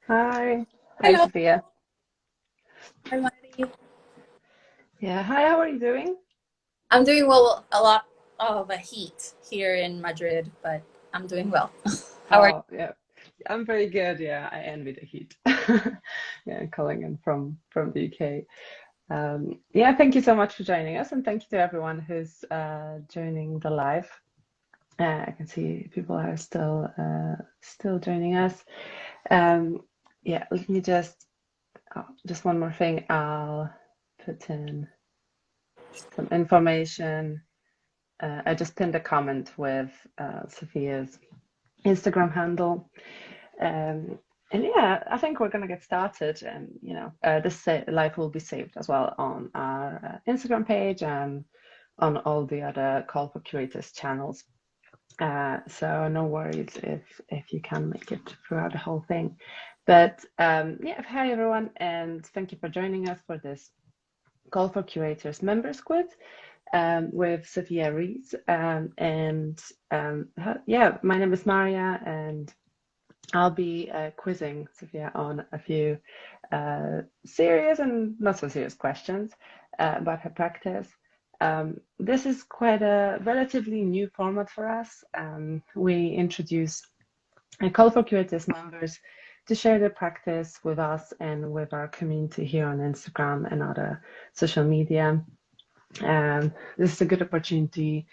Hi. Hi, Hello, Sophia. everybody. Yeah, hi, how are you doing? I'm doing well. A lot of a heat here in Madrid, but I'm doing well. How are you? Oh, yeah. I'm very good. Yeah, I envy the heat. Yeah, calling in from the UK. Yeah, thank you so much for joining us, and thank you to everyone who's joining the live. I can see people are still joining us. Um, yeah, let me just one more thing. I'll put in some information. I just pinned a comment with Sophia's Instagram handle. Um, and yeah, I think we're gonna get started, and this live will be saved as well on our Instagram page and on all the other Call for Curators channels. So no worries if you can make it throughout the whole thing. But yeah, hi everyone, and thank you for joining us for this Call for Curators members quiz with Sofía Rees. Yeah, my name is Maria, and I'll be quizzing Sofía on a few serious and not so serious questions about her practice. This is quite a relatively new format for us. We introduce a call for curators members to share their practice with us and with our community here on Instagram and other social media. This is a good opportunity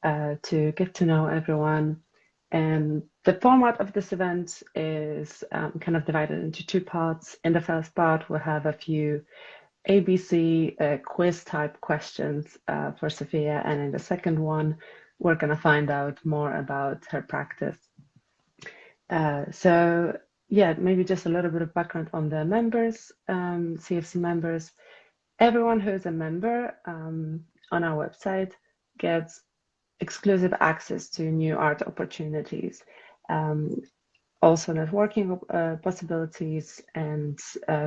to get to know everyone. And the format of this event is kind of divided into two parts. In the first part, we'll have a few ABC quiz type questions for Sophia. And in the second one, we're going to find out more about her practice. So yeah, maybe just a little bit of background on the members, CFC members. Everyone who is a member on our website gets exclusive access to new art opportunities, also networking possibilities, and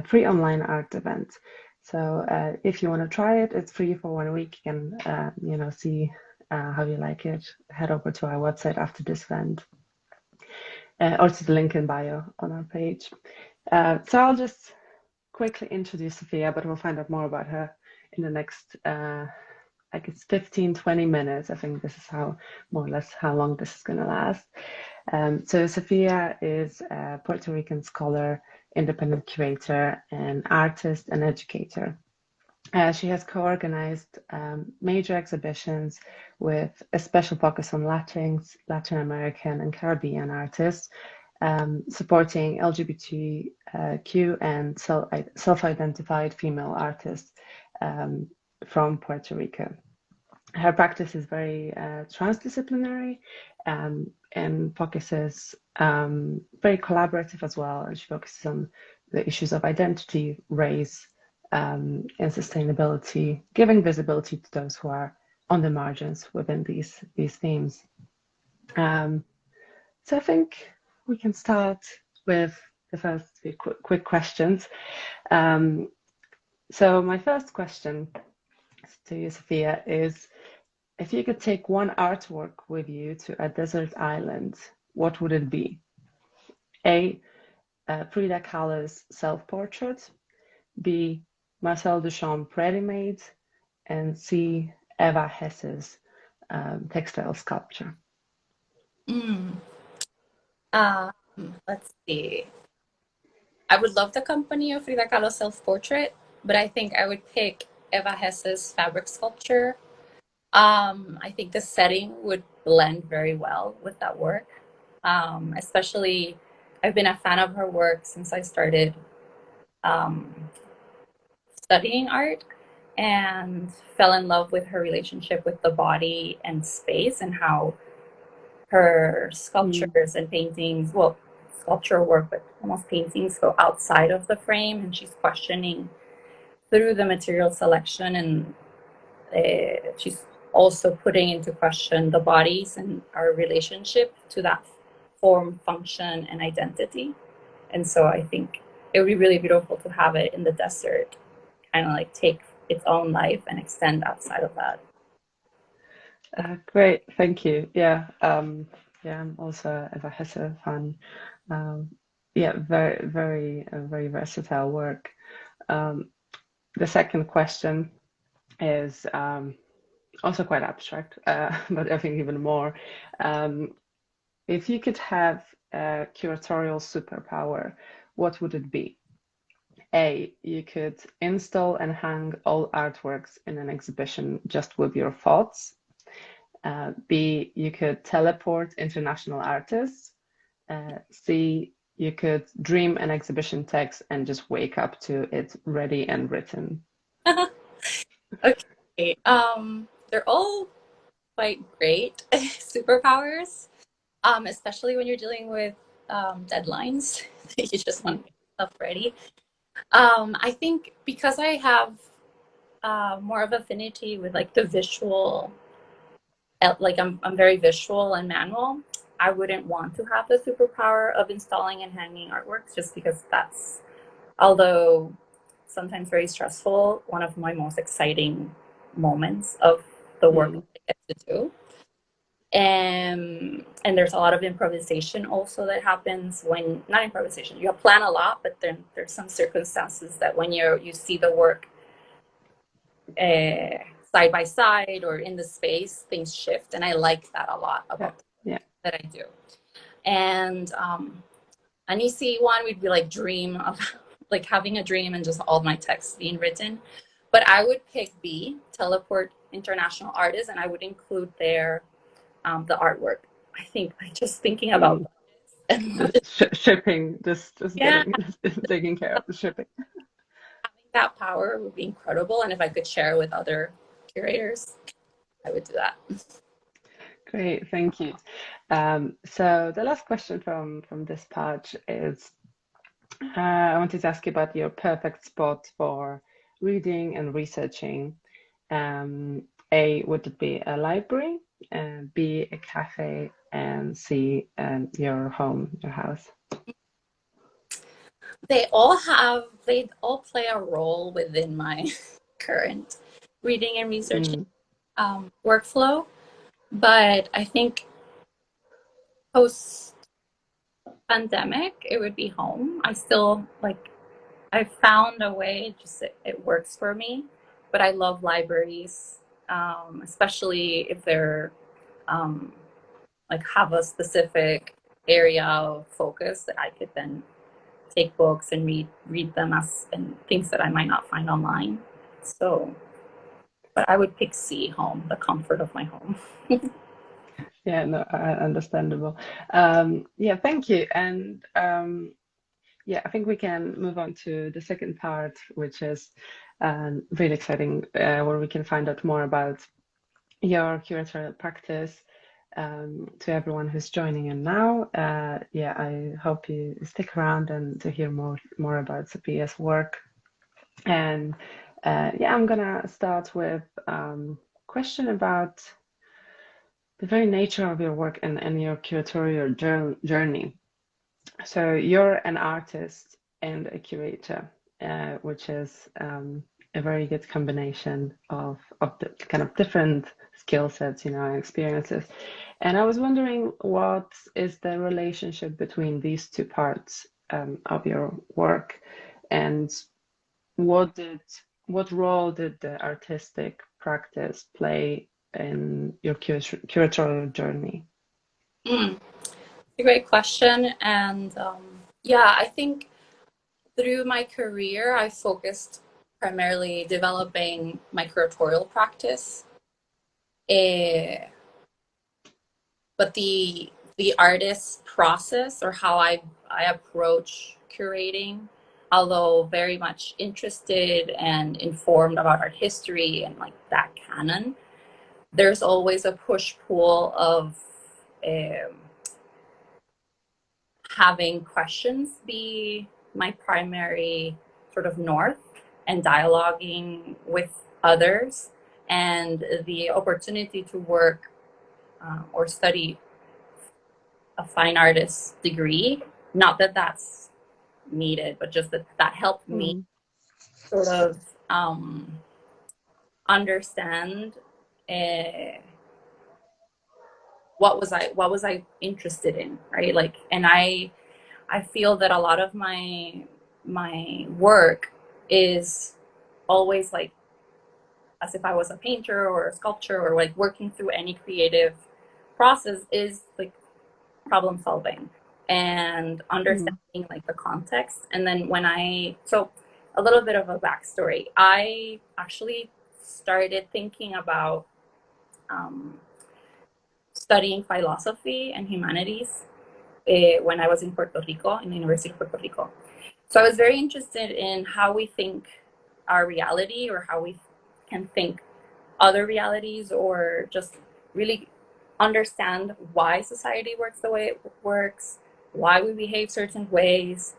free online art events. So if you want to try it, it's free for 1 week. You can see how you like it. Head over to our website after this event, or to the link in bio on our page. So I'll just quickly introduce Sophia, but we'll find out more about her in the next like it's 15-20 minutes. I think this is how more or less how long this is going to last. So Sophia is a Puerto Rican scholar, independent curator, and artist and educator. She has co-organized major exhibitions with a special focus on Latinx, Latin American, and Caribbean artists, supporting LGBTQ and self-identified female artists from Puerto Rico. Her practice is very transdisciplinary and focuses very collaborative as well. And she focuses on the issues of identity, race, and sustainability, giving visibility to those who are on the margins within these themes. So I think we can start with the first few quick questions. So my first question to you, Sophia, is if you could take one artwork with you to a desert island, what would it be? A, Frida Kahlo's self-portrait, B, Marcel Duchamp ready-made, and C, Eva Hesse's textile sculpture. Mm. Um, let's see. I would love the company of Frida Kahlo's self-portrait, but I think I would pick Eva Hesse's fabric sculpture. I think the setting would blend very well with that work. Especially, I've been a fan of her work since I started um, studying art and fell in love with her relationship with the body and space and how her sculptures and paintings, well, sculptural work, but almost paintings go outside of the frame, and she's questioning through the material selection, and she's also putting into question the bodies and our relationship to that form, function, and identity. And so I think it would be really beautiful to have it in the desert, kind of like take its own life and extend outside of that. Great, thank you. Yeah, I'm also a Eva Hesse fan. yeah, very versatile work. The second question is also quite abstract, but I think even more. If you could have a curatorial superpower, what would it be? A, you could install and hang all artworks in an exhibition just with your thoughts. B, you could teleport international artists. C, you could dream an exhibition text and just wake up to it ready and written. Okay. They're all quite great superpowers, especially when you're dealing with deadlines. You just want to get stuff ready. I think because I have more of affinity with like the visual, like I'm very visual and manual. I wouldn't want to have the superpower of installing and hanging artworks just because that's, although sometimes very stressful, one of my most exciting moments of the work I get to do. And there's a lot of improvisation also that happens when, not improvisation, you plan a lot, but then there's some circumstances that when you see the work side by side or in the space, things shift, and I like that a lot about that I do. And an easy one would be like dream of like having a dream and just all my texts being written. But I would pick B, teleport international artists, and I would include their the artwork. I think like just thinking about just shipping, just getting taking care of the shipping. Having that power would be incredible, and if I could share with other curators, I would do that. Great, thank you. So the last question from this part is, I wanted to ask you about your perfect spot for reading and researching. A, would it be a library? B, a cafe? And C, your home, your house? They all play a role within my current reading and researching workflow. But I think post pandemic, it would be home. I still I found a way, just it works for me. But I love libraries, especially if they're like have a specific area of focus that I could then take books and read them as and things that I might not find online. So, but I would pick C, home, the comfort of my home. Yeah, no, understandable. Yeah, thank you. And yeah, I think we can move on to the second part, which is really exciting, where we can find out more about your curatorial practice. To everyone who's joining in now, yeah, I hope you stick around and to hear more about Sophia's work. And yeah, I'm gonna start with a question about the very nature of your work and your curatorial journey. So you're an artist and a curator, which is a very good combination of the kind of different skill sets, and experiences. And I was wondering, what is the relationship between these two parts of your work, and what role did the artistic practice play in your curatorial journey? A great question. And yeah, I think through my career, I focused primarily developing my curatorial practice. But the artist process, or how I approach curating, although very much interested and informed about art history and like that canon, there's always a push-pull of having questions be my primary sort of north, and dialoguing with others, and the opportunity to work or study a fine artist degree. Not that that's needed, but just that helped me sort of understand what was I interested in, right? Like, and I I feel that a lot of my work is always like as if I was a painter or a sculptor, or like working through any creative process is like problem solving and understanding like the context. And then so a little bit of a backstory, I actually started thinking about studying philosophy and humanities when I was in Puerto Rico, in the University of Puerto Rico. So I was very interested in how we think our reality, or how we can think other realities, or just really understand why society works the way it works, why we behave certain ways,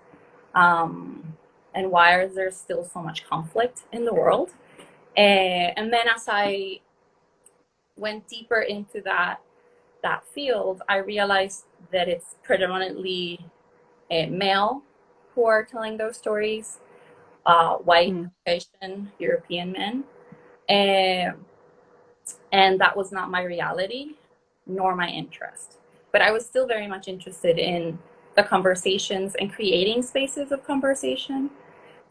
and why is there still so much conflict in the world. And then as I went deeper into that field, I realized that it's predominantly male who are telling those stories, white, Asian, European men. And that was not my reality, nor my interest. But I was still very much interested in the conversations and creating spaces of conversation.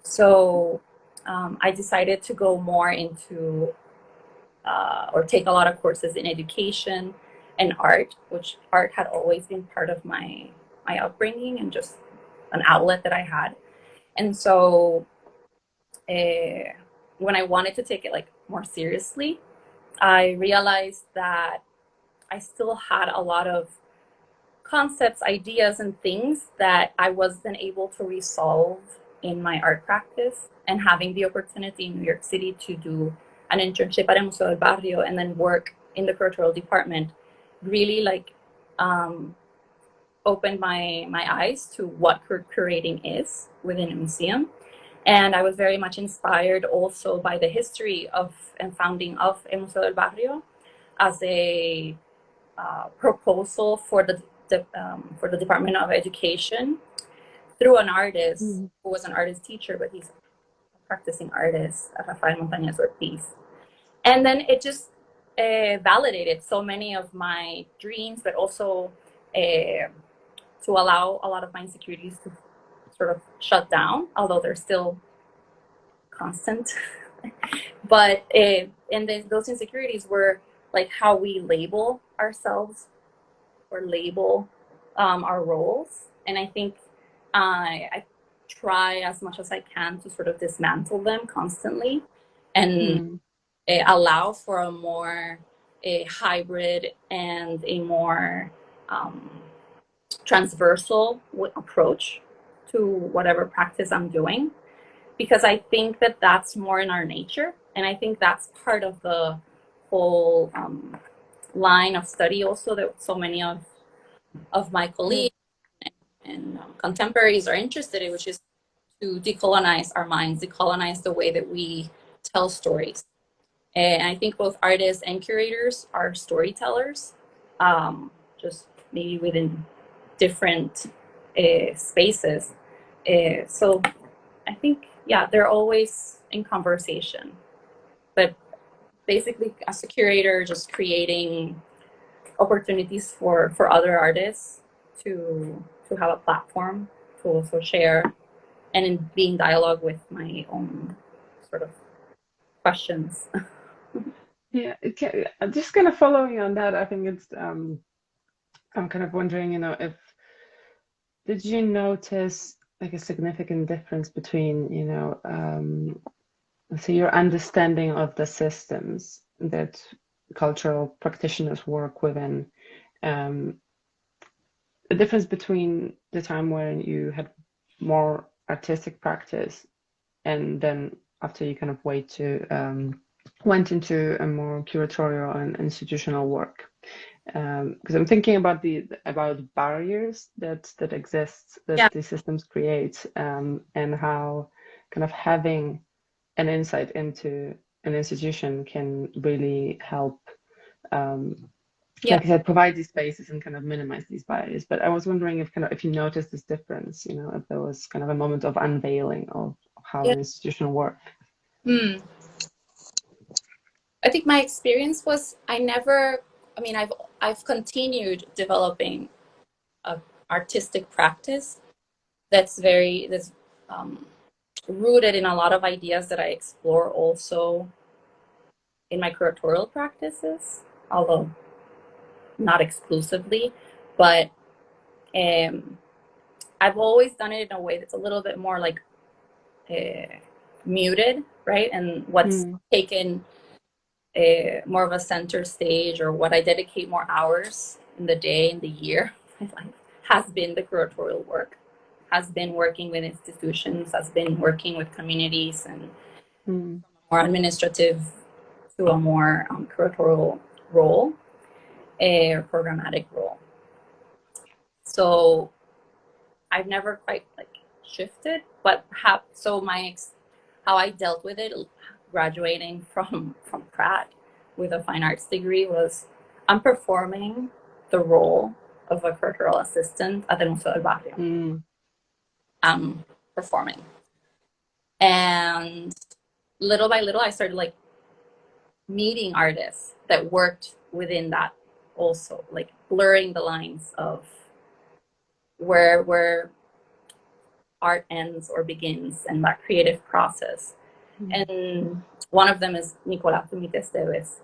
So I decided to go more into, or take a lot of courses in education and art, which art had always been part of my upbringing and just an outlet that I had. And so when I wanted to take it like more seriously, I realized that I still had a lot of concepts, ideas, and things that I wasn't able to resolve in my art practice. And having the opportunity in New York City to do an internship at the Museo del Barrio and then work in the curatorial department really like opened my eyes to what curating is within a museum. And I was very much inspired also by the history of and founding of el Museo del Barrio as a proposal for the Department of Education through an artist who was an artist teacher, but he's a practicing artist, Rafael Montañez Ortiz. And then it just validated so many of my dreams, but also to allow a lot of my insecurities to sort of shut down, although they're still constant. But and then those insecurities were like how we label ourselves or label our roles. And I think I try as much as I can to sort of dismantle them constantly and allow for a more hybrid and a more transversal approach to whatever practice I'm doing, because I think that that's more in our nature. And I think that's part of the whole line of study also that so many of my colleagues and contemporaries are interested in, which is to decolonize our minds, decolonize the way that we tell stories. And I think both artists and curators are storytellers, just maybe within different spaces. So I think, yeah, they're always in conversation. But basically, as a curator, just creating opportunities for other artists to have a platform to also share and in being dialogue with my own sort of questions. Yeah, just kind of following on that, I think it's I'm kind of wondering, if did you notice like a significant difference between, so your understanding of the systems that cultural practitioners work within, the difference between the time when you had more artistic practice and then after you kind of went into a more curatorial and institutional work? Because I'm thinking about about barriers that exist, that these systems create, and how kind of having an insight into an institution can really help, like I said, provide these spaces and kind of minimize these barriers. But I was wondering if you noticed this difference, if there was kind of a moment of unveiling of how an institution works. I think my experience was I've continued developing an artistic practice, that's rooted in a lot of ideas that I explore also in my curatorial practices, although not exclusively, but I've always done it in a way that's a little bit more like muted, right? And what's taken more of a center stage, or what I dedicate more hours in the day, in the year, my life, has been the curatorial work, has been working with institutions, has been working with communities, and more administrative to a more curatorial role, or programmatic role. So I've never quite like shifted, but how I dealt with it graduating from Pratt with a fine arts degree was I'm performing the role of a curatorial assistant at the Museo del Barrio. I'm performing. And little by little, I started like meeting artists that worked within that also, like blurring the lines of where art ends or begins and that creative process. And one of them is Nicolás Esteves,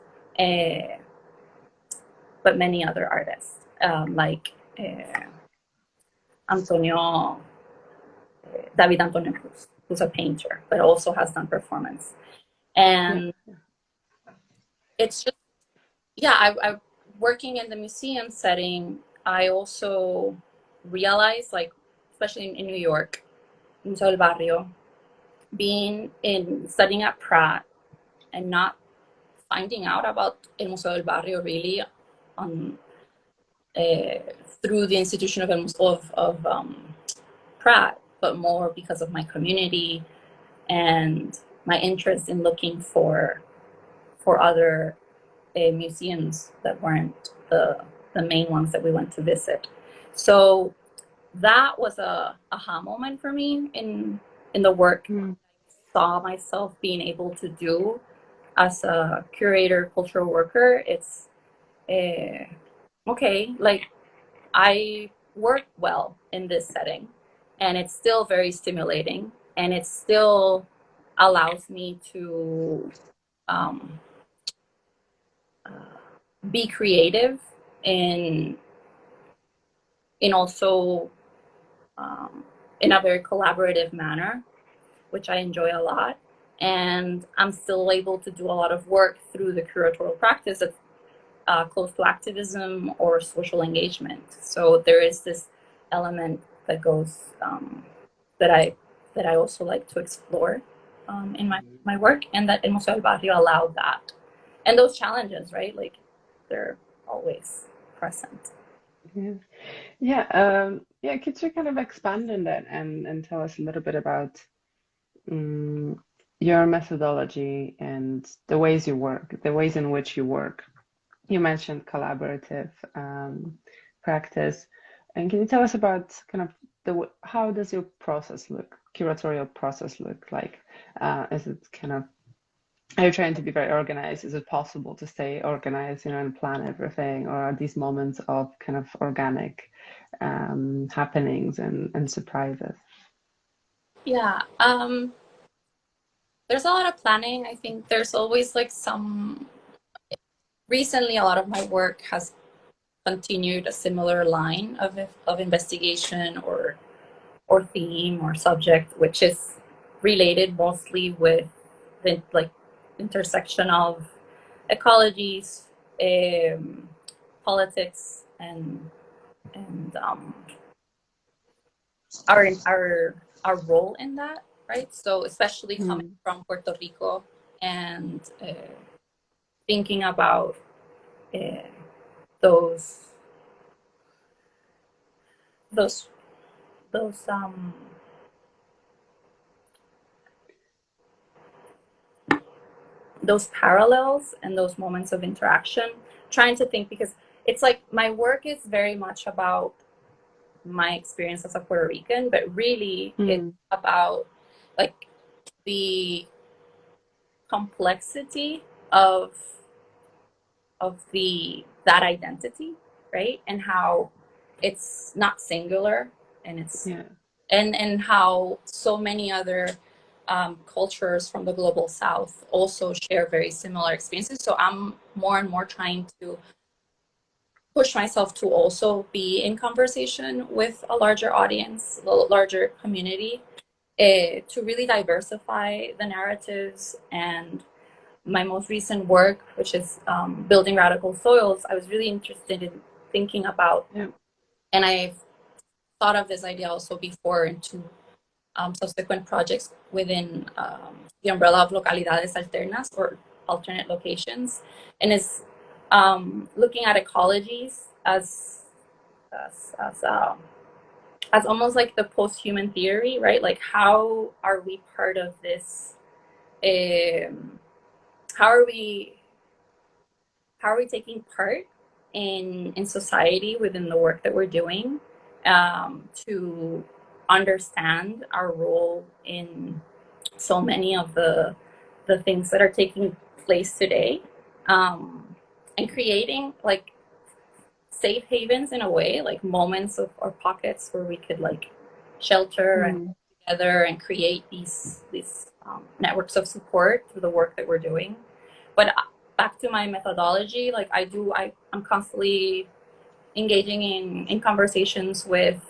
but many other artists like David Antonio Cruz, who's a painter, but also has done performance. And it's just, I working in the museum setting, I also realized, like, especially in New York, Museo del Barrio, studying at Pratt and not finding out about El Museo del Barrio really through the institution of Pratt, but more because of my community and my interest in looking for other museums that weren't the main ones that we went to visit. So that was a aha moment for me in the work I saw myself being able to do as a curator, cultural worker. It's okay, like I work well in this setting, and it's still very stimulating, and it still allows me to be creative in also in a very collaborative manner, which I enjoy a lot. And I'm still able to do a lot of work through the curatorial practice that's close to activism or social engagement. So there is this element that goes that I also like to explore in my work, and that El Museo del Barrio allowed that. And those challenges, right? Like, they're always present. Could you kind of expand on that and tell us a little bit about your methodology and the ways you work, the ways in which you work? You mentioned collaborative practice, and can you tell us about kind of how does your process look, curatorial process look like? Is it kind of, are you trying to be very organized? Is it possible to stay organized, and plan everything, or are these moments of kind of organic happenings and surprises? Yeah, there's a lot of planning. I think there's always like recently a lot of my work has continued a similar line of investigation or theme or subject, which is related mostly with the like intersection of ecologies, politics, and our role in that, right? So especially coming from Puerto Rico and thinking about those parallels and those moments of interaction, trying to think, because it's like my work is very much about my experience as a Puerto Rican, but really it's about like the complexity of that identity, right? And how it's not singular, and it's and how so many other cultures from the global South also share very similar experiences. So I'm more and more trying to push myself to also be in conversation with a larger audience, a larger community, to really diversify the narratives. And my most recent work, which is building radical soils, I was really interested in thinking about, and I've thought of this idea also before into subsequent projects within the umbrella of localidades alternas, or alternate locations, and is looking at ecologies as almost like the post-human theory, right? Like, how are we part of this? How are we taking part in society within the work that we're doing, to understand our role in so many of the things that are taking place today, and creating like safe havens in a way, like moments of, or pockets where we could like shelter and work together and create these networks of support through the work that we're doing. But back to my methodology, like I'm constantly engaging in conversations with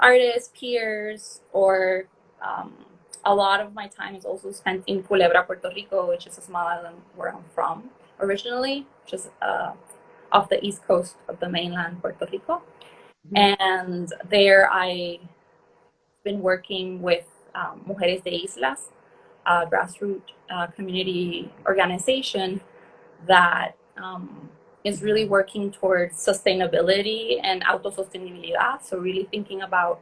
artists, peers, or a lot of my time is also spent in Culebra, Puerto Rico, which is a small island where I'm from originally, which is off the east coast of the mainland Puerto Rico. And there I've been working with Mujeres de Islas, a grassroots community organization that is really working towards sustainability and autosostenibilidad. So really thinking about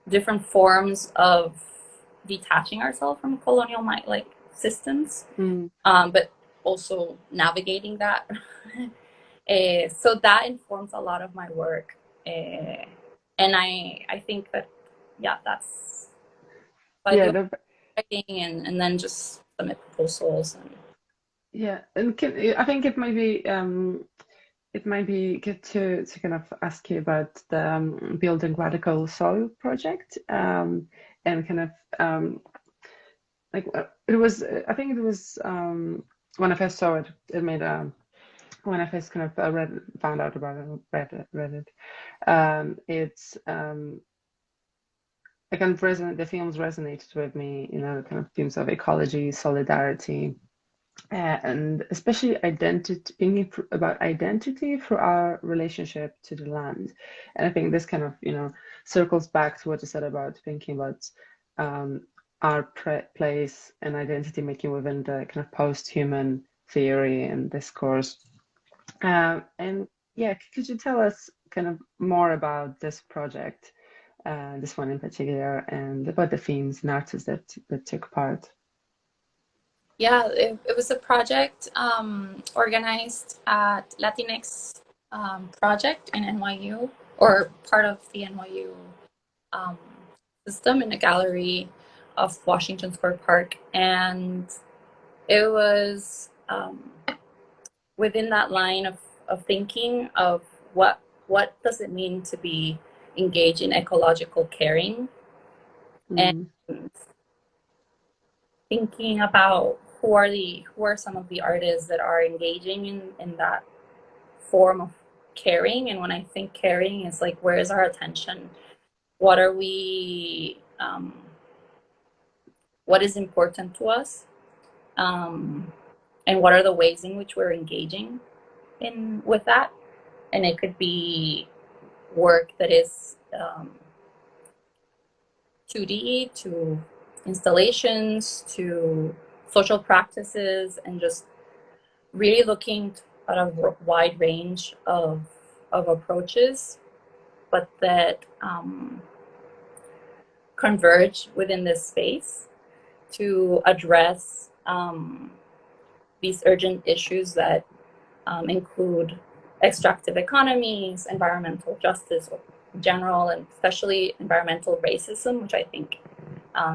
different forms of detaching ourselves from colonial like systems, but also navigating that. So that informs a lot of my work, and I think that that's what I do, and then just submit proposals. And I think it might be good to kind of ask you about the Building Radical Soil project, and kind of like it was. I think it was when I first saw it. It made when I first kind of found out about it, read it. It's I can resonate. The films resonated with me. You know, kind of themes of ecology, solidarity. And especially identity, thinking about identity for our relationship to the land. And I think this kind of, circles back to what you said about thinking about our place and identity making within the kind of post-human theory and discourse. And yeah, could you tell us kind of more about this project, this one in particular, and about the themes and artists that took part? Yeah, it was a project organized at Latinx project in NYU, or part of the NYU system, in a gallery of Washington Square Park. And it was within that line of thinking of what does it mean to be engaged in ecological caring, and thinking about who are some of the artists that are engaging in that form of caring. And when I think caring, is like, where is our attention? What are we? What is important to us? And what are the ways in which we're engaging with that? And it could be work that is 2D, to installations, to social practices, and just really looking at a wide range of approaches, but that converge within this space to address these urgent issues that include extractive economies, environmental justice in general, and especially environmental racism, which I think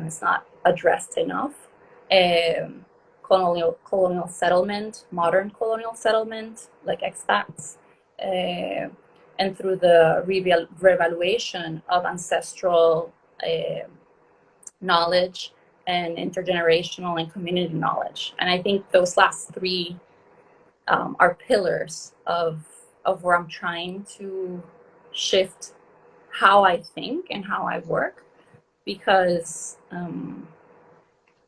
is not addressed enough. Colonial settlement, modern colonial settlement, like expats, and and through the reevaluation of ancestral knowledge and intergenerational and community knowledge. And I think those last three are pillars of where I'm trying to shift how I think and how I work, because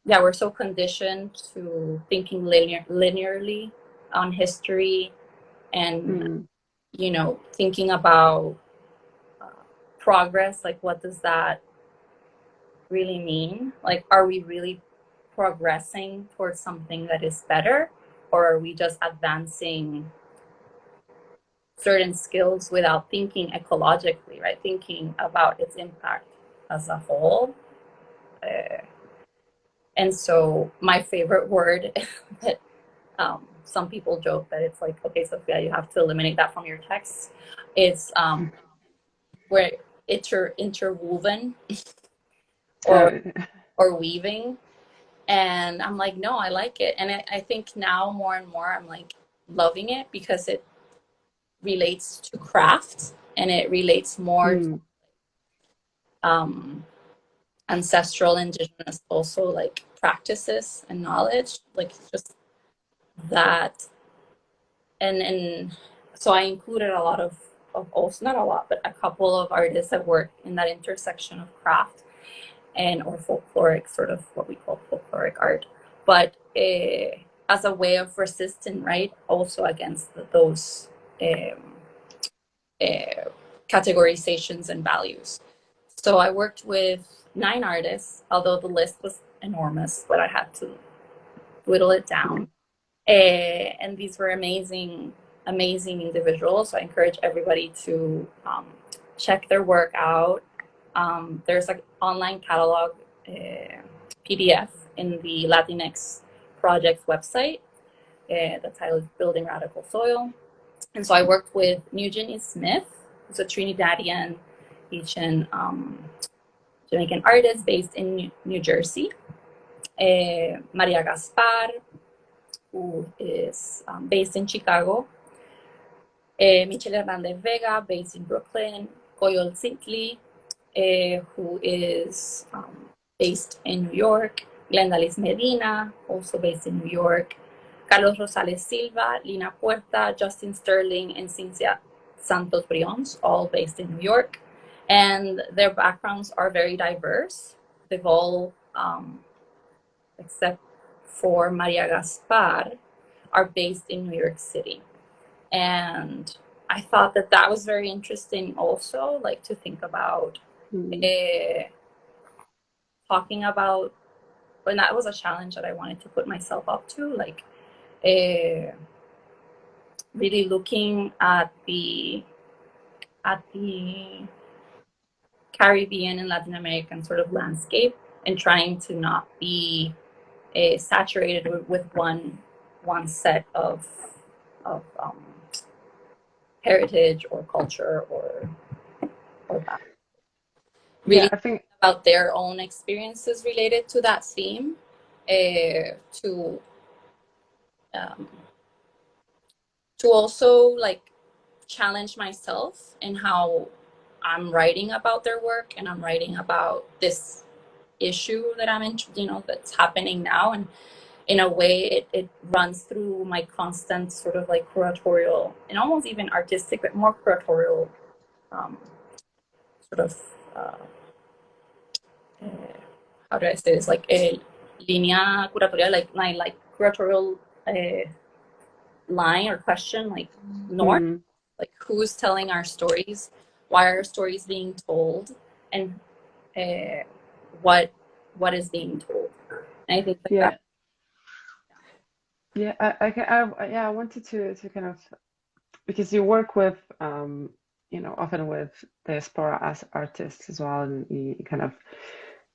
we're so conditioned to thinking linearly on history, and thinking about progress. Like, what does that really mean? Like, are we really progressing towards something that is better, or are we just advancing certain skills without thinking ecologically, right? Thinking about its impact as a whole. And so my favorite word that some people joke that it's like, okay, Sophia, you have to eliminate that from your text. It's where interwoven or weaving. And I'm like, no, I like it. And I think now more and more I'm like loving it, because it relates to craft, and it relates more to ancestral, indigenous, also like practices and knowledge, like just that. And so I included a lot of also, not a lot, but a couple of artists that work in that intersection of craft and or folkloric, sort of what we call folkloric art, but as a way of resisting, right, also against those categorizations and values. So I worked with 9 artists, although the list was enormous, but I had to whittle it down. And these were amazing individuals. So I encourage everybody to check their work out. There's an online catalog PDF in the Latinx Project website. The title is Building Radical Soil. And so I worked with Nugent E. Smith, who's a Trinidadian Haitian Jamaican artist based in New Jersey. Maria Gaspar, who is based in Chicago. Michelle Hernandez Vega, based in Brooklyn. Coyol Cynkier, who is based in New York. Glenda Liz Medina, also based in New York. Carlos Rosales Silva, Lina Puerta, Justin Sterling, and Cynthia Santos Briones, all based in New York. And their backgrounds are very diverse. They've all, except for Maria Gaspar, are based in New York City. And I thought that was very interesting also, like to think about talking about, and that was a challenge that I wanted to put myself up to, like really looking at the Caribbean and Latin American sort of landscape, and trying to not be saturated with one set of heritage or culture or that. Really, I think about their own experiences related to that theme, to also like challenge myself in how I'm writing about their work, and I'm writing about this issue that I'm in, that's happening now. And in a way, it runs through my constant sort of like curatorial and almost even artistic, but more curatorial sort of, how do I say this? Like a linea curatorial, like curatorial line or question, like north, like who's telling our stories, why are stories being told, and what is being told. And I think that I wanted to kind of, because you work with often with diaspora as artists as well, and you kind of,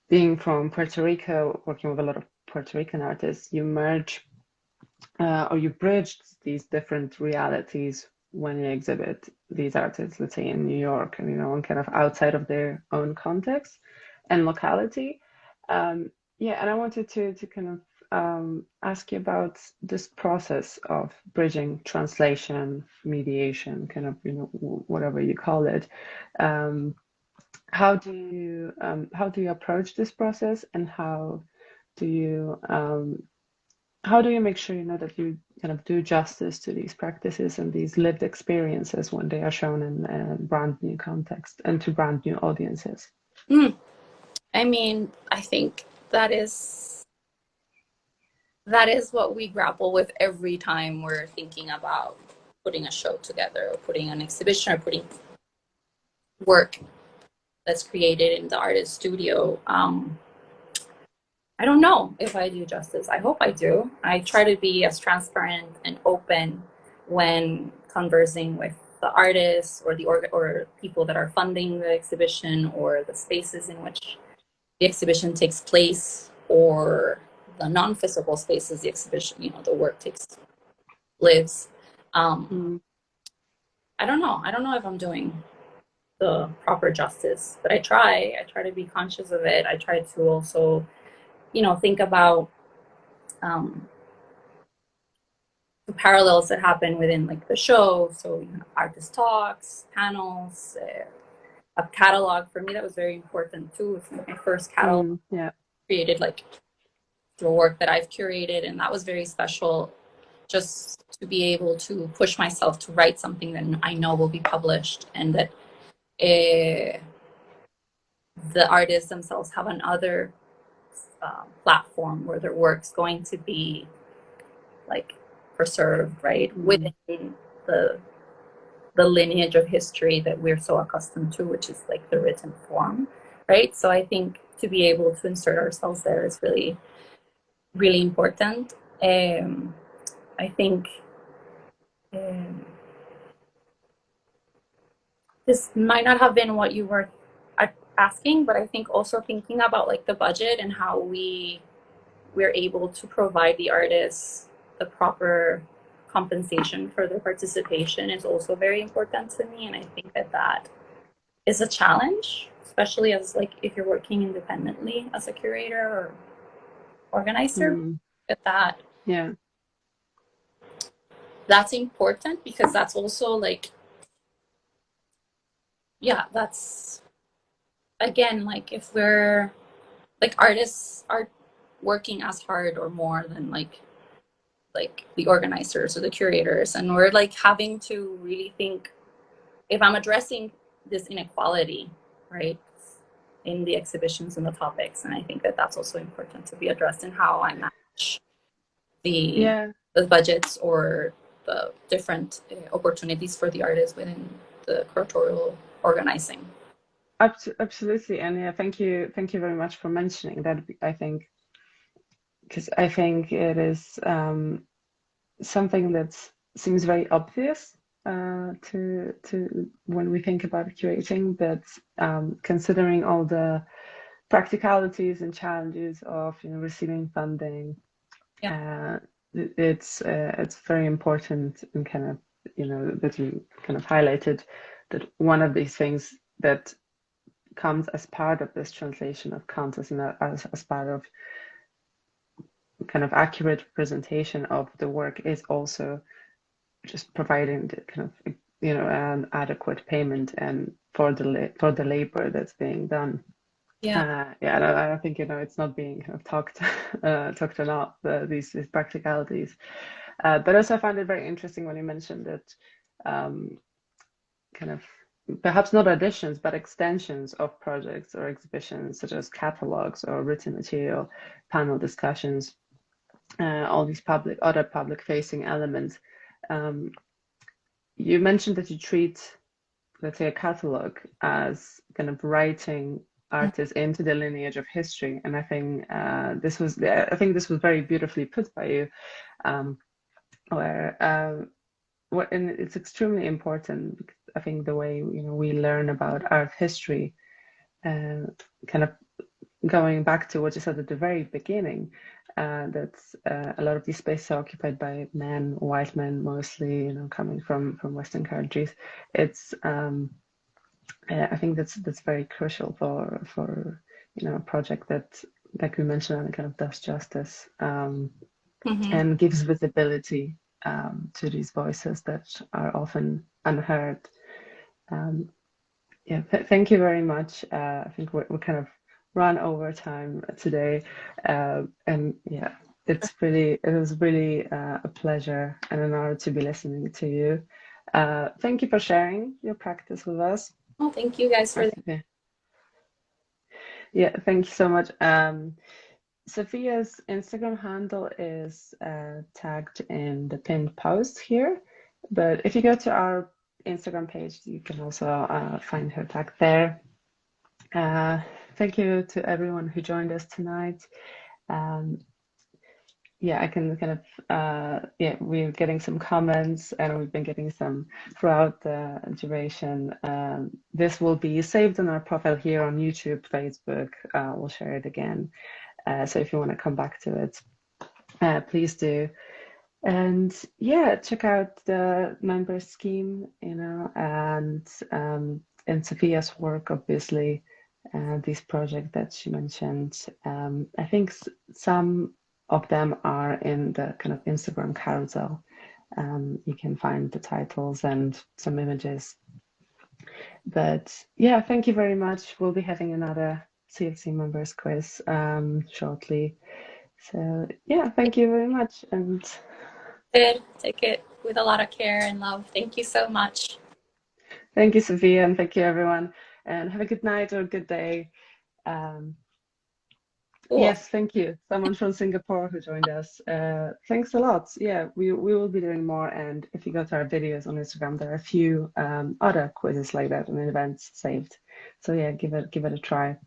being from Puerto Rico, working with a lot of Puerto Rican artists, you merge or you bridge these different realities when you exhibit these artists, let's say in New York, and and kind of outside of their own context and locality. And I wanted to kind of ask you about this process of bridging translation, mediation, kind of, whatever you call it. How do you approach this process, and how do you make sure that you kind of do justice to these practices and these lived experiences when they are shown in a brand new context and to brand new audiences? I mean, I think that is what we grapple with every time we're thinking about putting a show together, or putting an exhibition, or putting work that's created in the artist studio. I don't know if I do justice. I hope I do. I try to be as transparent and open when conversing with the artists or or people that are funding the exhibition, or the spaces in which the exhibition takes place, or the non-physical spaces the exhibition, the work lives. I don't know. I don't know if I'm doing the proper justice, but I try to be conscious of it. I try to also, think about the parallels that happen within like the show. So, artist talks, panels, a catalog. For me, that was very important too. It's my first catalog created like through work that I've curated, and that was very special, just to be able to push myself to write something that I know will be published, and that the artists themselves have another platform where their work's going to be like preserved, right, within the lineage of history that we're so accustomed to, which is like the written form, right? So I think to be able to insert ourselves there is really, really important. I think this might not have been what you were asking, but I think also thinking about like the budget and how we're able to provide the artists the proper compensation for their participation is also very important to me. And I think that is a challenge, especially as like if you're working independently as a curator or organizer. That's important, because that's also like, that's again, like if we're like, artists are working as hard or more than like the organizers or the curators, and we're like having to really think, if I'm addressing this inequality, right, in the exhibitions and the topics, and I think that's also important to be addressed in how I manage the budgets or the different opportunities for the artists within the curatorial organizing. Absolutely, and thank you very much for mentioning that. I think, because I think it is something that seems very obvious to when we think about curating, but considering all the practicalities and challenges of receiving funding, it's very important, and kind of that you kind of highlighted that one of these things that comes as part of this translation of content and as part of kind of accurate representation of the work is also just providing the kind of an adequate payment and for the labor that's being done. I think it's not being kind of talked enough, these practicalities, but also I found it very interesting when you mentioned that kind of perhaps not additions but extensions of projects or exhibitions, such as catalogs or written material, panel discussions, all these other public facing elements. You mentioned that you treat, let's say, a catalog as kind of writing artists into the lineage of history, and I think this was very beautifully put by you, and it's extremely important, because I think the way we learn about art history, kind of going back to what you said at the very beginning, that a lot of these spaces are occupied by men, white men mostly, coming from Western countries. It's I think that's very crucial for a project that like we mentioned, and kind of does justice Mm-hmm. and gives visibility to these voices that are often unheard. Yeah, thank you very much. I think we're kind of run over time today, and yeah, it was really a pleasure and an honor to be listening to you. Thank you for sharing your practice with us. Well, thank you guys for that. Yeah, thank you so much. Sophia's Instagram handle is tagged in the pinned post here, but if you go to our Instagram page, you can also find her tag there. Thank you to everyone who joined us tonight. Yeah, I can kind of, yeah, we're getting some comments and we've been getting some throughout the duration. This will be saved on our profile here on YouTube, Facebook. We'll share it again. So if you want to come back to it, please do. And yeah, check out the member scheme, you know, and Sophia's work, obviously, these projects that she mentioned. I think some of them are in the kind of Instagram carousel. You can find the titles and some images. But yeah, thank you very much. We'll be having another CFC members quiz shortly. So yeah, thank you very much. And take it with a lot of care and love. Thank you so much. Thank you, Sophia, and thank you, everyone. And have a good night or a good day. Cool. Yes, thank you. Someone from Singapore who joined us. Thanks a lot. Yeah, we will be doing more. And if you go to our videos on Instagram, there are a few other quizzes like that and events saved. So yeah, give it a try.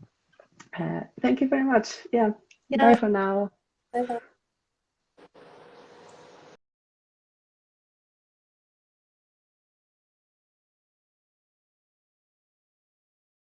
Thank you very much. Yeah. Bye for now. Bye-bye.